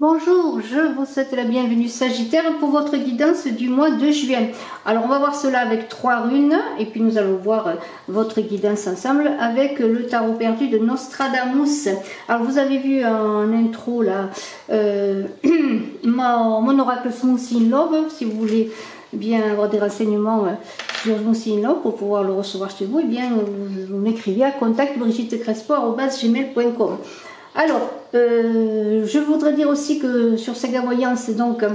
Bonjour, je vous souhaite la bienvenue Sagittaire pour votre guidance du mois de juin. Alors on va voir cela avec 3 runes et puis nous allons voir votre guidance ensemble avec le tarot perdu de Nostradamus. Alors vous avez vu en intro là mon oracle Smoothie in Love, si vous voulez bien avoir des renseignements sur Smoothie in Love pour pouvoir le recevoir chez vous, et bien vous m'écrivez à contact.brigittecrespo@gmail.com. Alors, je voudrais dire aussi que sur Saga Voyance, donc,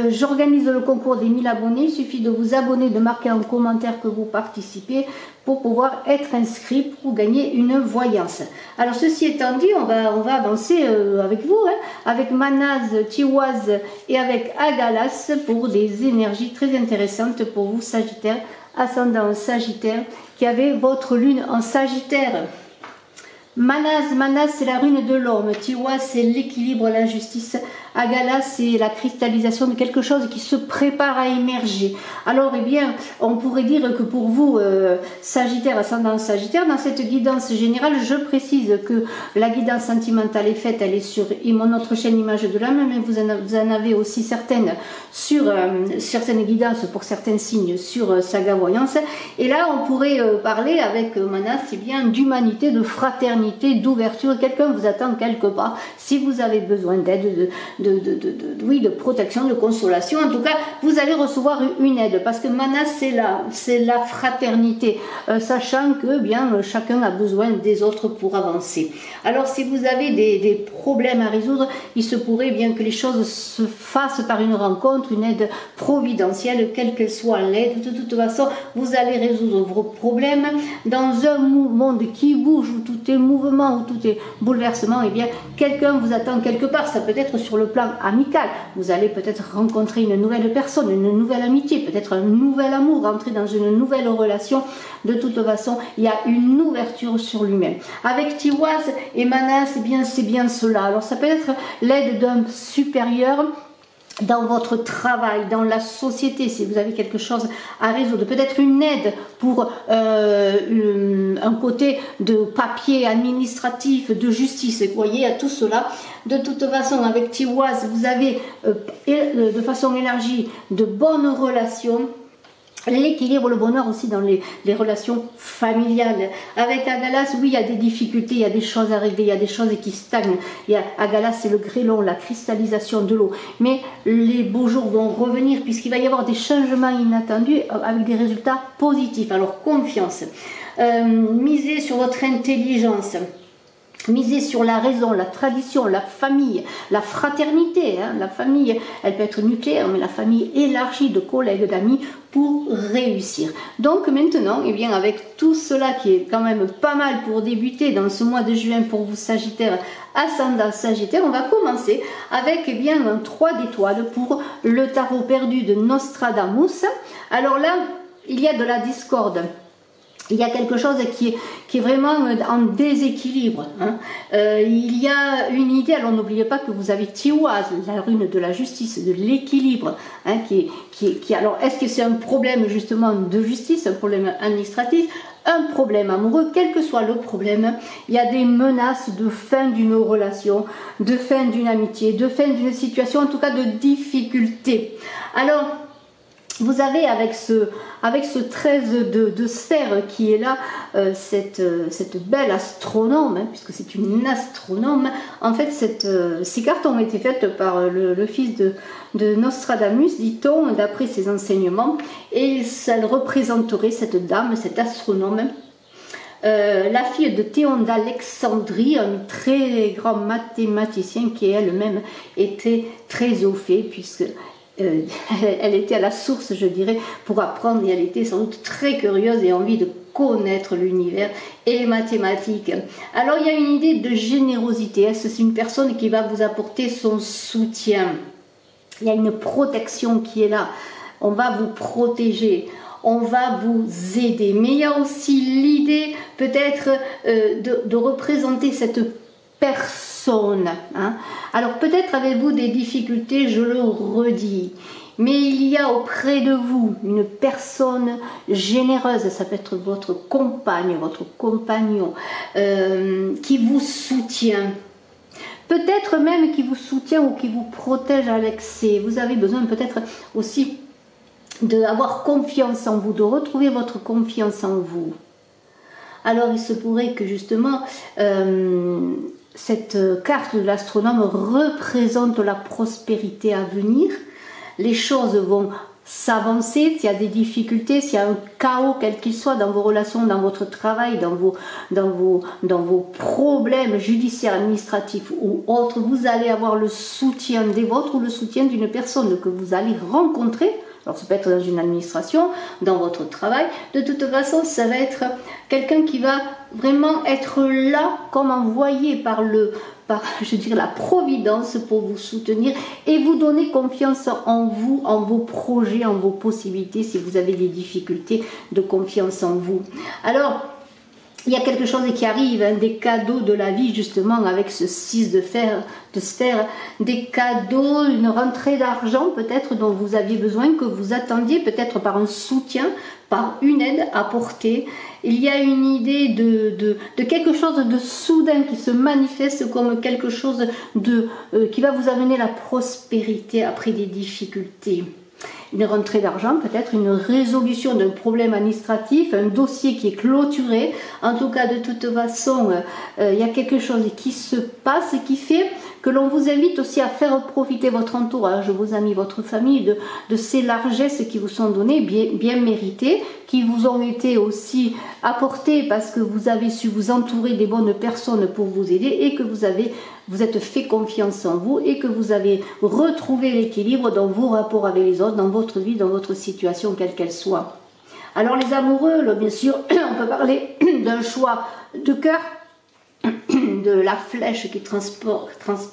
j'organise le concours des 1000 abonnés. Il suffit de vous abonner, de marquer en commentaire que vous participez pour pouvoir être inscrit pour gagner une voyance. Alors, ceci étant dit, on va avancer avec vous, hein, avec Manaz, Tiwaz et avec Agalas pour des énergies très intéressantes pour vous, Sagittaire, ascendant Sagittaire, qui avez votre lune en Sagittaire. Manaz, c'est la rune de l'homme. Tiwa, c'est l'équilibre, la justice. Agala, c'est la cristallisation de quelque chose qui se prépare à émerger. Alors, eh bien, on pourrait dire que pour vous, Sagittaire, ascendant Sagittaire, dans cette guidance générale, je précise que la guidance sentimentale est faite, elle est sur notre chaîne Image de l'âme, mais vous en avez aussi certaines sur certaines guidances pour certains signes sur Saga Voyance. Et là, on pourrait parler avec Manaz, c'est bien d'humanité, de fraternité, d'ouverture. Quelqu'un vous attend quelque part. Si vous avez besoin d'aide, de protection, de consolation, en tout cas, vous allez recevoir une aide, parce que Manaz, c'est la fraternité, sachant que bien chacun a besoin des autres pour avancer. Alors, si vous avez des problèmes à résoudre, il se pourrait bien que les choses se fassent par une rencontre, une aide providentielle, quelle qu'elle soit l'aide. De toute façon, vous allez résoudre vos problèmes dans un monde qui bouge, où tout est mouvement, où tout est bouleversement. Et bien, quelqu'un vous attend quelque part. Ça peut être sur le plan amical. Vous allez peut-être rencontrer une nouvelle personne, une nouvelle amitié, peut-être un nouvel amour, entrer dans une nouvelle relation. De toute façon, il y a une ouverture sur lui-même. Avec Tiwaz et Manaz, c'est bien cela. Alors, ça peut être l'aide d'un supérieur dans votre travail, dans la société, si vous avez quelque chose à résoudre, peut-être une aide pour un côté de papier administratif, de justice, vous voyez, à tout cela. De toute façon, avec Tiwaz, vous avez de façon élargie de bonnes relations, l'équilibre, le bonheur aussi dans les relations familiales. Avec Agalas, oui, il y a des difficultés, il y a des choses à régler, il y a des choses qui stagnent. Agalas, c'est le grêlon, la cristallisation de l'eau. Mais les beaux jours vont revenir, puisqu'il va y avoir des changements inattendus avec des résultats positifs. Alors, confiance. Misez sur votre intelligence. Misez sur la raison, la tradition, la famille, la fraternité. Hein. La famille, elle peut être nucléaire, mais la famille élargie de collègues, d'amis pour réussir. Donc maintenant, eh bien, avec tout cela qui est quand même pas mal pour débuter dans ce mois de juin pour vous Sagittaire, ascendant Sagittaire, on va commencer avec eh bien, un 3 d'étoiles pour le tarot perdu de Nostradamus. Alors là, il y a de la discorde. Il y a quelque chose qui est vraiment en déséquilibre. Hein. Il y a une idée, alors n'oubliez pas que vous avez Tiwaz, la rune de la justice, de l'équilibre. Hein, alors, est-ce que c'est un problème justement de justice, un problème administratif, un problème amoureux, quel que soit le problème, il y a des menaces de fin d'une relation, de fin d'une amitié, de fin d'une situation, en tout cas de difficulté. Alors, vous avez avec ce 13 de sphère qui est là, cette belle astronome, hein, puisque c'est une astronome, en fait ces cartes ont été faites par le fils de Nostradamus, dit-on, d'après ses enseignements, et ça représenterait cette dame, cette astronome, la fille de Théon d'Alexandrie, un très grand mathématicien qui elle-même était très au fait, puisque elle était à la source, je dirais, pour apprendre, et elle était sans doute très curieuse et envie de connaître l'univers et les mathématiques. Alors il y a une idée de générosité, c'est une personne qui va vous apporter son soutien, il y a une protection qui est là, on va vous protéger, on va vous aider, mais il y a aussi l'idée peut-être de représenter cette personne. Hein. Alors peut-être avez-vous des difficultés, je le redis, mais il y a auprès de vous une personne généreuse, ça peut être votre compagne, votre compagnon, qui vous soutient. peut-être même qui vous soutient ou qui vous protège à l'excès. Vous avez besoin peut-être aussi d'avoir confiance en vous, de retrouver votre confiance en vous. Alors il se pourrait que justement cette carte de l'astronome représente la prospérité à venir. Les choses vont s'avancer, s'il y a des difficultés, s'il y a un chaos quel qu'il soit dans vos relations, dans votre travail, dans vos problèmes judiciaires, administratifs ou autres, vous allez avoir le soutien des vôtres ou le soutien d'une personne que vous allez rencontrer. Alors ça peut être dans une administration, dans votre travail. De toute façon, ça va être quelqu'un qui va vraiment être là comme envoyé par je dirais, la providence pour vous soutenir et vous donner confiance en vous, en vos projets, en vos possibilités, si vous avez des difficultés de confiance en vous. Alors, il y a quelque chose qui arrive, hein, des cadeaux de la vie justement avec ce 6 de sphère, des cadeaux, une rentrée d'argent peut-être dont vous aviez besoin, que vous attendiez peut-être par un soutien, par une aide apportée. Il y a une idée de quelque chose de soudain qui se manifeste comme quelque chose qui va vous amener la prospérité après des difficultés. Une rentrée d'argent, peut-être une résolution d'un problème administratif, un dossier qui est clôturé. En tout cas, de toute façon, il y a quelque chose qui se passe et qui fait que l'on vous invite aussi à faire profiter votre entourage, vos amis, votre famille, de ces largesses qui vous sont données, bien méritées, qui vous ont été aussi apportées parce que vous avez su vous entourer des bonnes personnes pour vous aider et que vous êtes fait confiance en vous et que vous avez retrouvé l'équilibre dans vos rapports avec les autres, dans votre vie, dans votre situation, quelle qu'elle soit. Alors les amoureux, là, bien sûr, on peut parler d'un choix de cœur, de la flèche qui transperce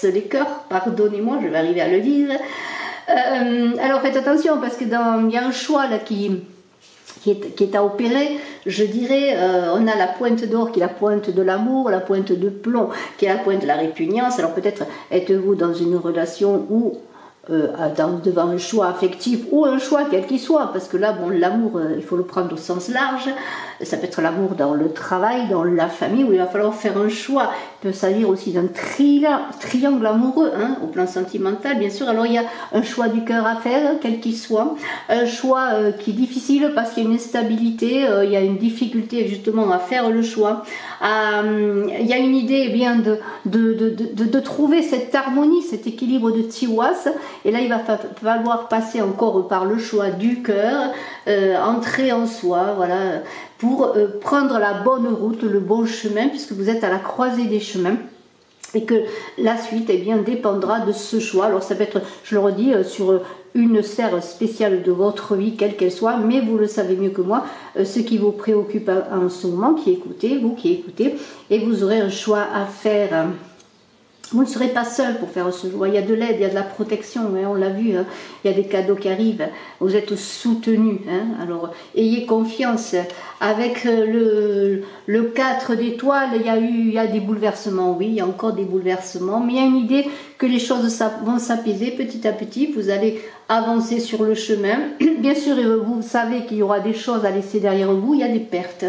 les cœurs, pardonnez-moi, je vais arriver à le dire. Alors faites attention parce que il y a un choix là qui est à opérer, je dirais, on a la pointe d'or qui est la pointe de l'amour, la pointe de plomb qui est la pointe de la répugnance. Alors peut-être êtes-vous dans une relation où devant un choix affectif ou un choix quel qu'il soit, parce que là, bon, l'amour, il faut le prendre au sens large. Ça peut être l'amour dans le travail, dans la famille, où il va falloir faire un choix. Il peut s'agir aussi d'un triangle amoureux, hein, au plan sentimental, bien sûr. Alors il y a un choix du cœur à faire, quel qu'il soit. Un choix qui est difficile parce qu'il y a une instabilité, il y a une difficulté justement à faire le choix. Il y a une idée bien de trouver cette harmonie, cet équilibre de Tiwas. Et là, il va falloir passer encore par le choix du cœur, entrer en soi, voilà, pour prendre la bonne route, le bon chemin, puisque vous êtes à la croisée des chemins. Et que la suite, eh bien, dépendra de ce choix. Alors ça peut être, je le redis, sur une sphère spéciale de votre vie, quelle qu'elle soit, mais vous le savez mieux que moi, ce qui vous préoccupe en ce moment, vous qui écoutez, et vous aurez un choix à faire. Vous ne serez pas seul pour faire ce choix. Il y a de l'aide, il y a de la protection, hein, on l'a vu, hein. Il y a des cadeaux qui arrivent, vous êtes soutenus. Hein. Alors, ayez confiance. Avec le 4 d'étoiles, il y a des bouleversements, oui, il y a encore des bouleversements, mais il y a une idée que les choses vont s'apaiser petit à petit, vous allez avancer sur le chemin. Bien sûr, vous savez qu'il y aura des choses à laisser derrière vous, il y a des pertes,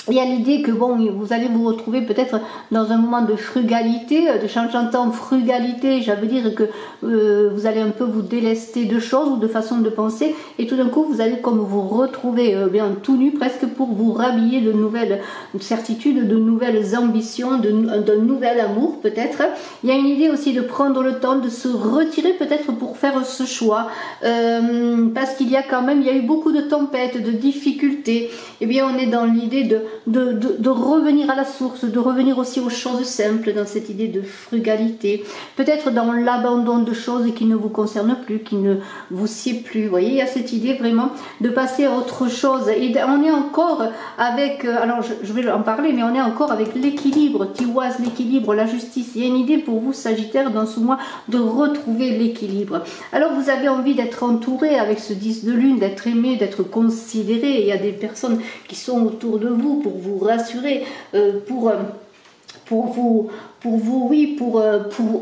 il y a l'idée que bon, vous allez vous retrouver peut-être dans un moment de frugalité, de j'entends frugalité, ça veut dire que vous allez un peu vous délester de choses ou de façon de penser, et tout d'un coup vous allez comme vous retrouver bien tout nu presque pour vous rhabiller de nouvelles certitudes, de nouvelles ambitions, d'un nouvel amour peut-être. Il y a une idée aussi de prendre le temps de se retirer peut-être pour faire ce choix, parce qu'il y a quand même, il y a eu beaucoup de tempêtes, de difficultés, et bien on est dans l'idée de revenir à la source, de revenir aussi aux choses simples dans cette idée de frugalité, peut-être dans l'abandon de choses qui ne vous concernent plus, qui ne vous sied plus. Vous voyez, il y a cette idée vraiment de passer à autre chose. Et on est encore avec, alors je vais en parler, mais on est encore avec l'équilibre, Tiwas, l'équilibre, la justice. Il y a une idée pour vous, Sagittaire, dans ce mois, de retrouver l'équilibre. Alors vous avez envie d'être entouré avec ce 10 de lune, d'être aimé, d'être considéré. Il y a des personnes qui sont autour de vous pour vous rassurer, pour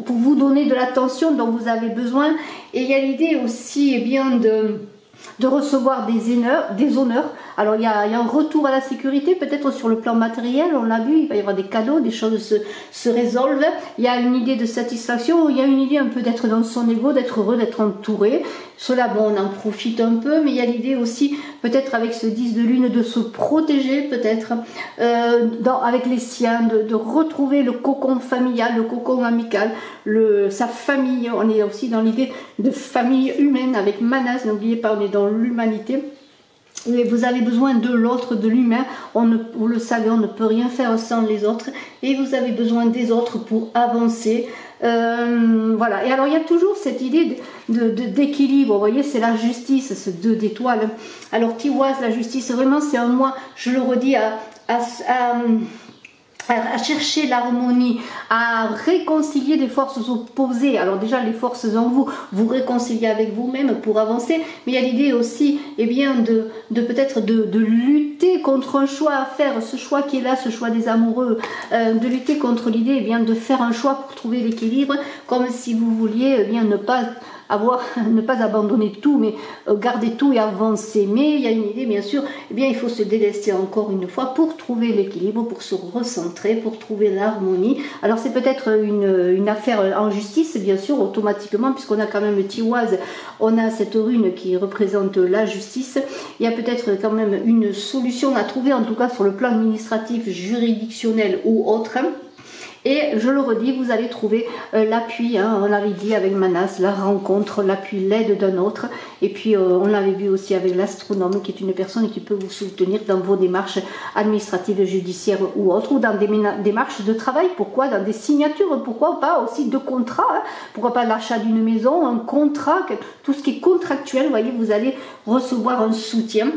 vous donner de l'attention dont vous avez besoin. Et il y a l'idée aussi, eh bien, de recevoir des honneurs Alors il y a un retour à la sécurité, peut-être sur le plan matériel, on l'a vu, il va y avoir des cadeaux, des choses se résolvent. Il y a une idée de satisfaction, il y a une idée un peu d'être dans son ego, d'être heureux, d'être entouré. Cela, bon, on en profite un peu, mais il y a l'idée aussi, peut-être avec ce 10 de lune, de se protéger, peut-être, avec les siens, de retrouver le cocon familial, le cocon amical, sa famille. On est aussi dans l'idée de famille humaine avec Manas, n'oubliez pas, on est dans l'humanité. Et vous avez besoin de l'autre, de l'humain. Vous le savez, on ne peut rien faire sans les autres. Et vous avez besoin des autres pour avancer. Voilà. Et alors, il y a toujours cette idée d'équilibre. Vous voyez, c'est la justice, ce 2 d'étoiles. Alors, Tiwaz, la justice, vraiment, c'est un mois, je le redis, à chercher l'harmonie, à réconcilier des forces opposées. Alors déjà les forces en vous, vous réconciliez avec vous-même pour avancer, mais il y a l'idée aussi, eh bien, peut-être de lutter contre un choix à faire, ce choix qui est là, ce choix des amoureux, de lutter contre l'idée, eh bien, de faire un choix pour trouver l'équilibre, comme si vous vouliez, eh bien, ne pas abandonner tout, mais garder tout et avancer. Mais il y a une idée, bien sûr, eh bien, il faut se délester encore une fois pour trouver l'équilibre, pour se recentrer, pour trouver l'harmonie. Alors c'est peut-être une affaire en justice, bien sûr, automatiquement, puisqu'on a quand même Tiwaz, on a cette rune qui représente la justice. Il y a peut-être quand même une solution à trouver, en tout cas sur le plan administratif, juridictionnel ou autre. Et je le redis, vous allez trouver l'appui, hein, on l'avait dit avec Manas, la rencontre, l'appui, l'aide d'un autre. Et puis on l'avait vu aussi avec l'astronome, qui est une personne qui peut vous soutenir dans vos démarches administratives, judiciaires ou autres, ou dans des démarches de travail. Pourquoi? Dans des signatures, pourquoi pas aussi de contrats, hein. Pourquoi pas l'achat d'une maison, un contrat, tout ce qui est contractuel, vous voyez, vous allez recevoir un soutien.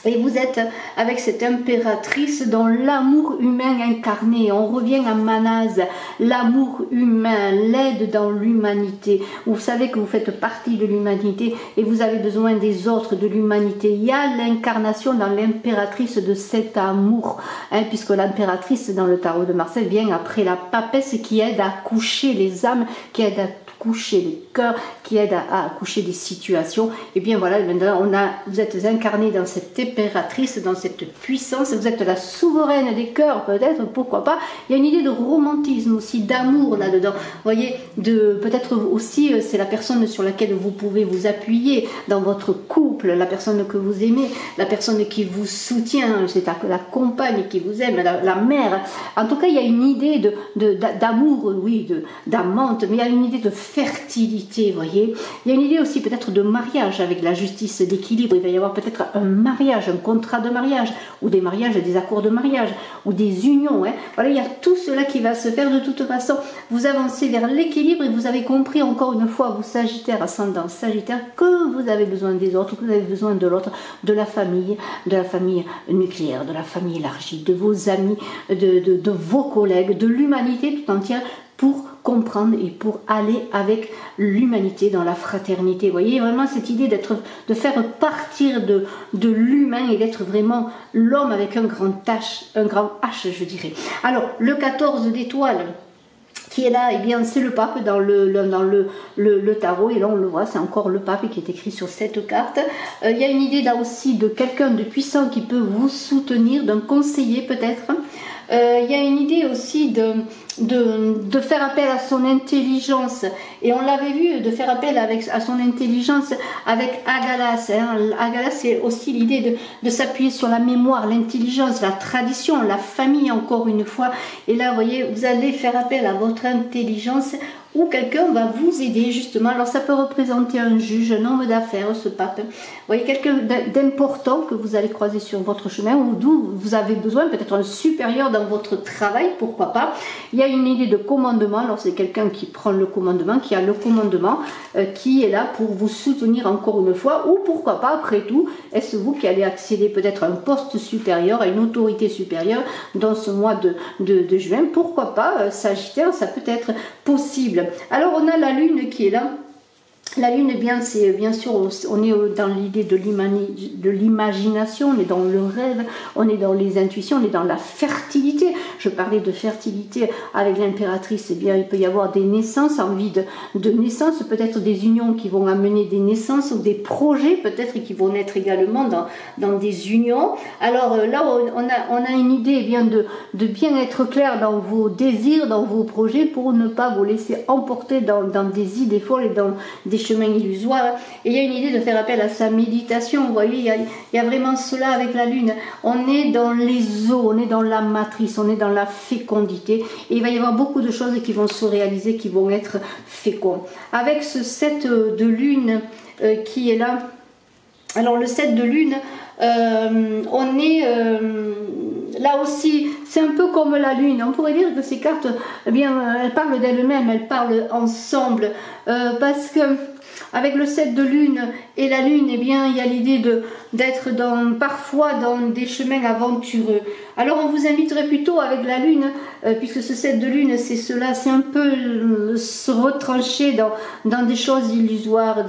Et vous êtes avec cette impératrice dans l'amour humain incarné. On revient à Manas, l'amour humain, l'aide dans l'humanité. Vous savez que vous faites partie de l'humanité et vous avez besoin des autres, de l'humanité. Il y a l'incarnation dans l'impératrice de cet amour, hein, puisque l'impératrice dans le tarot de Marseille vient après la papesse qui aide à coucher les âmes, qui aide à coucher les cœurs, qui aide à coucher des situations. Et bien voilà, maintenant vous êtes incarné dans cette impératrice, dans cette puissance, vous êtes la souveraine des cœurs, peut-être, pourquoi pas. Il y a une idée de romantisme aussi, d'amour là-dedans. Vous voyez, peut-être aussi, c'est la personne sur laquelle vous pouvez vous appuyer dans votre couple, la personne que vous aimez, la personne qui vous soutient, c'est la compagne qui vous aime, la mère. En tout cas, il y a une idée d'amour, oui, d'amante, mais il y a une idée de fertilité, vous voyez. Il y a une idée aussi peut-être de mariage avec la justice, d'équilibre. Il va y avoir peut-être un mariage, un contrat de mariage, ou des mariages, des accords de mariage, ou des unions. Hein. Voilà, il y a tout cela qui va se faire. De toute façon, vous avancez vers l'équilibre et vous avez compris encore une fois, vous Sagittaire, ascendant Sagittaire, que vous avez besoin des autres, que vous avez besoin de l'autre, de la famille nucléaire, de la famille élargie, de vos amis, de vos collègues, de l'humanité tout entière, pour comprendre et pour aller avec l'humanité dans la fraternité. Vous voyez, vraiment cette idée de faire partir de l'humain et d'être vraiment l'homme avec un grand H, je dirais. Alors, le 14 d'étoiles, qui est là, eh bien c'est le pape dans le tarot, et là on le voit, c'est encore le pape qui est écrit sur cette carte. Il y a une idée là aussi de quelqu'un de puissant qui peut vous soutenir, d'un conseiller peut-être. Il y a une idée aussi de faire appel à son intelligence, et on l'avait vu, de faire appel à son intelligence avec Agalas. Hein. Agalas, c'est aussi l'idée de s'appuyer sur la mémoire, l'intelligence, la tradition, la famille encore une fois. Et là, vous voyez, vous allez faire appel à votre intelligence, ou quelqu'un va vous aider justement. Alors ça peut représenter un juge, un homme d'affaires, ce pape. Vous voyez, quelqu'un d'important que vous allez croiser sur votre chemin, ou d'où vous avez besoin, peut-être un supérieur dans votre travail, pourquoi pas. Il y a une idée de commandement, alors c'est quelqu'un qui prend le commandement, qui a le commandement, qui est là pour vous soutenir encore une fois, ou pourquoi pas, après tout, est-ce vous qui allez accéder peut-être à un poste supérieur, à une autorité supérieure dans ce mois de juin, pourquoi pas, Sagittaire, ça peut être possible. Alors on a la lune qui est là, La lune, eh bien, c'est bien sûr, on est dans l'idée de l'imagination, on est dans le rêve, on est dans les intuitions, on est dans la fertilité. Je parlais de fertilité avec l'impératrice, eh bien, il peut y avoir des naissances, envie de naissance, peut-être des unions qui vont amener des naissances ou des projets peut-être qui vont naître également dans des unions. Alors là, on a une idée, eh bien, de bien être clair dans vos désirs, dans vos projets, pour ne pas vous laisser emporter dans des idées folles et dans des chemins illusoires. Et il y a une idée de faire appel à sa méditation. Vous voyez, il y a vraiment cela avec la lune. On est dans les eaux, on est dans la matrice, on est dans la fécondité. Et il va y avoir beaucoup de choses qui vont se réaliser, qui vont être féconds. Avec ce 7 de lune qui est là, alors le 7 de lune, on est là aussi, c'est un peu comme la lune. On pourrait dire que ces cartes, eh bien, elles parlent d'elles-mêmes, elles parlent ensemble, parce que avec le 7 de lune et la lune, eh bien, il y a l'idée d'être parfois dans des chemins aventureux. Alors on vous inviterait plutôt avec la lune, puisque ce 7 de lune, c'est cela, c'est un peu se retrancher dans des choses illusoires,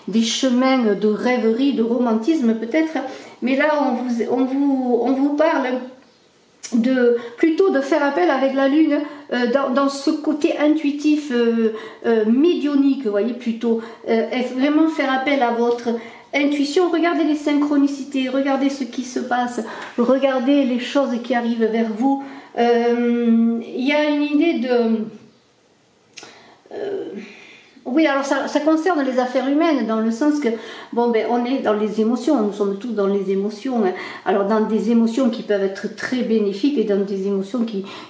des chemins de rêverie, de romantisme peut-être. Mais là, on vous parle plutôt de faire appel avec la lune dans ce côté intuitif, médionique, vous voyez, plutôt vraiment faire appel à votre intuition. Regardez les synchronicités, regardez ce qui se passe, regardez les choses qui arrivent vers vous. Il y a une idée de oui, alors ça concerne les affaires humaines, dans le sens que, bon, ben, on est dans les émotions, nous sommes tous dans les émotions, hein. Alors dans des émotions qui peuvent être très bénéfiques et dans des émotions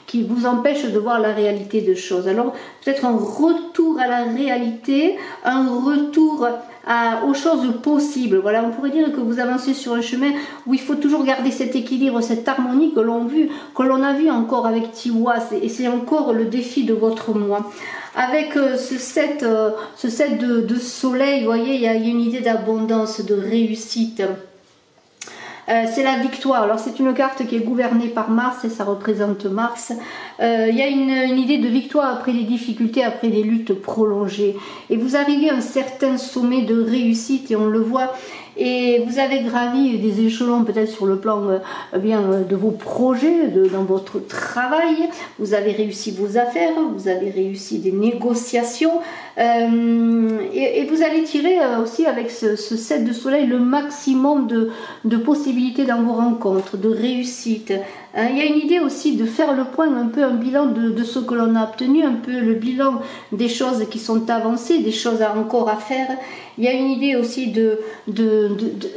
qui vous empêchent de voir la réalité de choses. Alors peut-être un retour à la réalité, un retour aux choses possibles. Voilà, on pourrait dire que vous avancez sur un chemin où il faut toujours garder cet équilibre, cette harmonie que l'on a vu encore avec Tiwa, et c'est encore le défi de votre moi. Avec ce 7 de soleil, vous voyez, il y a une idée d'abondance, de réussite. C'est la victoire. Alors c'est une carte qui est gouvernée par Mars et ça représente Mars. Il y a une idée de victoire après des difficultés, après des luttes prolongées. Et vous arrivez à un certain sommet de réussite et on le voit. Et vous avez gravi des échelons peut-être sur le plan bien de vos projets, dans votre travail. Vous avez réussi vos affaires, vous avez réussi des négociations. Et vous allez tirer aussi avec ce 7 de soleil le maximum de possibilités dans vos rencontres, de réussite. Il y a une idée aussi de faire le point, un peu un bilan de ce que l'on a obtenu, un peu le bilan des choses qui sont avancées, des choses encore à faire. Il y a une idée aussi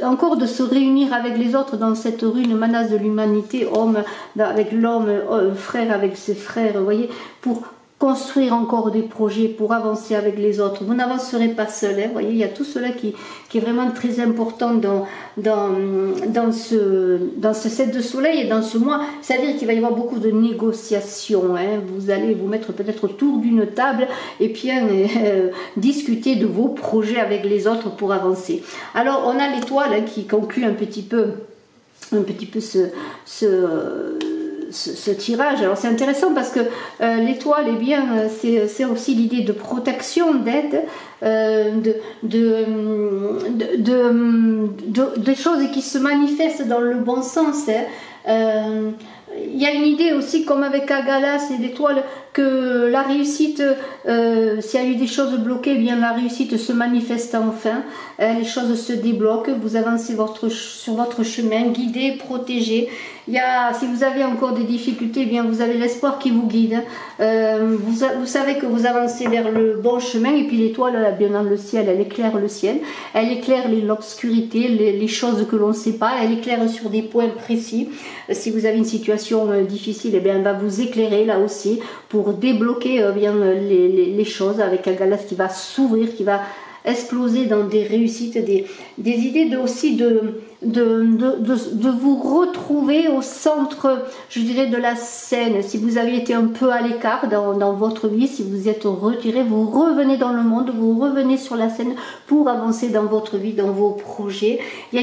encore de se réunir avec les autres dans cette rune Manas de l'humanité, homme avec l'homme, frère avec ses frères, vous voyez, pour construire encore des projets, pour avancer avec les autres. Vous n'avancerez pas seul, hein, vous voyez, il y a tout cela qui est vraiment très important dans ce 7 de soleil et dans ce mois. C'est-à-dire qu'il va y avoir beaucoup de négociations, hein. Vous allez vous mettre peut-être autour d'une table et puis discuter de vos projets avec les autres pour avancer. Alors on a l'étoile, hein, qui conclut un petit peu ce tirage. Alors c'est intéressant parce que l'étoile, eh bien, c'est aussi l'idée de protection, d'aide, des choses qui se manifestent dans le bon sens, hein. Il y a une idée aussi, comme avec Agalas et l'étoile, que la réussite, s'il y a eu des choses bloquées, eh bien la réussite se manifeste enfin, les choses se débloquent, vous avancez sur votre chemin, guidé, protégé. Si vous avez encore des difficultés, eh bien vous avez l'espoir qui vous guide. Vous savez que vous avancez vers le bon chemin, et puis l'étoile, bien dans le ciel, elle éclaire le ciel, elle éclaire l'obscurité, les choses que l'on ne sait pas, elle éclaire sur des points précis. Si vous avez une situation difficile, eh bien elle va vous éclairer là aussi pour débloquer bien les choses, avec Agalas qui va s'ouvrir, qui va exploser dans des réussites, des idées aussi de vous retrouver au centre, je dirais, de la scène. Si vous avez été un peu à l'écart dans votre vie, si vous êtes retiré, vous revenez dans le monde, vous revenez sur la scène pour avancer dans votre vie, dans vos projets. Il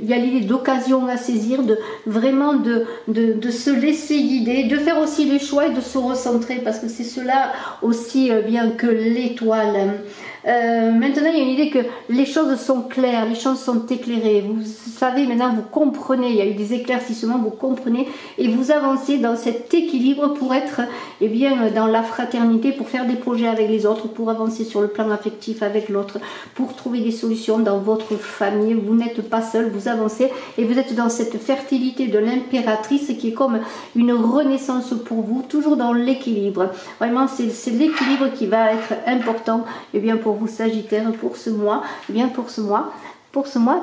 y a l'idée d'occasion à saisir, vraiment de se laisser guider, de faire aussi les choix et de se recentrer, parce que c'est cela aussi bien que l'étoile. Maintenant, il y a une idée que les choses sont claires, les choses sont éclairées. Vous savez, maintenant, vous comprenez. Il y a eu des éclaircissements, vous comprenez. Et vous avancez dans cet équilibre pour être eh bien, dans la fraternité, pour faire des projets avec les autres, pour avancer sur le plan affectif avec l'autre, pour trouver des solutions dans votre famille. Vous n'êtes pas seul, vous avancez et vous êtes dans cette fertilité de l'impératrice qui est comme une renaissance pour vous, toujours dans l'équilibre. Vraiment, c'est l'équilibre qui va être important eh bien, pour vous Sagittaires, pour ce mois, eh bien, pour ce mois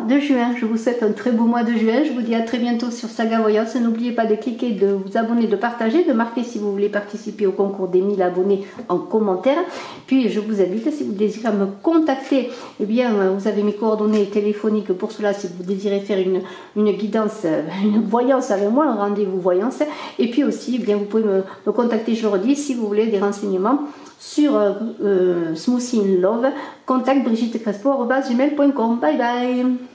de juin. Je vous souhaite un très beau mois de juin. Je vous dis à très bientôt sur Saga Voyance. N'oubliez pas de cliquer, de vous abonner, de partager, de marquer si vous voulez participer au concours des 1000 abonnés en commentaire. Puis je vous invite, si vous désirez me contacter, eh bien vous avez mes coordonnées téléphoniques pour cela si vous désirez faire une guidance, une voyance avec moi, un rendez-vous voyance. Et puis aussi, eh bien, vous pouvez me contacter, je le redis, si vous voulez des renseignements sur Smoothie in Love, contact brigittecrespo@gmail.com. Bye bye.